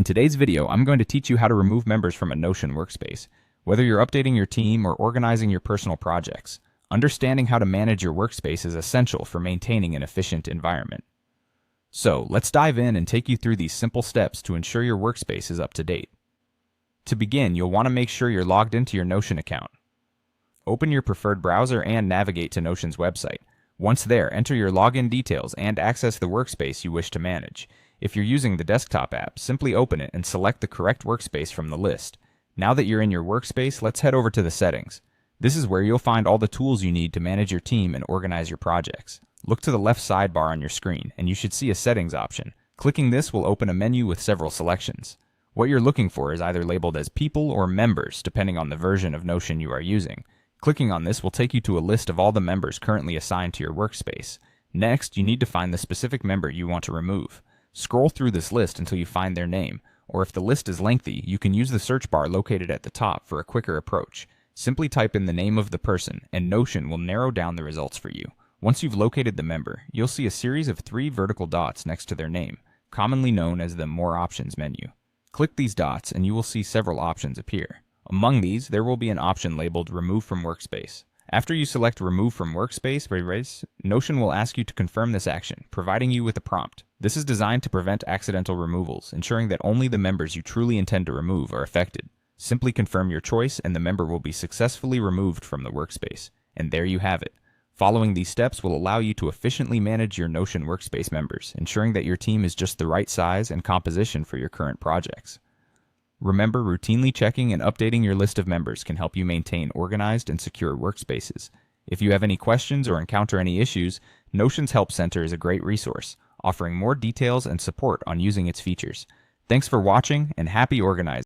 In today's video, I'm going to teach you how to remove members from a Notion workspace. Whether you're updating your team or organizing your personal projects, understanding how to manage your workspace is essential for maintaining an efficient environment. So, let's dive in and take you through these simple steps to ensure your workspace is up to date. To begin, you'll want to make sure you're logged into your Notion account. Open your preferred browser and navigate to Notion's website. Once there, enter your login details and access the workspace you wish to manage. If you're using the desktop app, simply open it and select the correct workspace from the list. Now that you're in your workspace, let's head over to the settings. This is where you'll find all the tools you need to manage your team and organize your projects. Look to the left sidebar on your screen, and you should see a settings option. Clicking this will open a menu with several selections. What you're looking for is either labeled as people or members, depending on the version of Notion you are using. Clicking on this will take you to a list of all the members currently assigned to your workspace. Next, you need to find the specific member you want to remove. Scroll through this list until you find their name, or if the list is lengthy, you can use the search bar located at the top for a quicker approach. Simply type in the name of the person, and Notion will narrow down the results for you. Once you've located the member, you'll see a series of 3 vertical dots next to their name, commonly known as the More Options menu. Click these dots and you will see several options appear. Among these, there will be an option labeled Remove from Workspace. After you select Remove from Workspace, Notion will ask you to confirm this action, providing you with a prompt. This is designed to prevent accidental removals, ensuring that only the members you truly intend to remove are affected. Simply confirm your choice and the member will be successfully removed from the workspace. And there you have it. Following these steps will allow you to efficiently manage your Notion workspace members, ensuring that your team is just the right size and composition for your current projects. Remember, routinely checking and updating your list of members can help you maintain organized and secure workspaces. If you have any questions or encounter any issues, Notion's Help Center is a great resource, offering more details and support on using its features. Thanks for watching and happy organizing.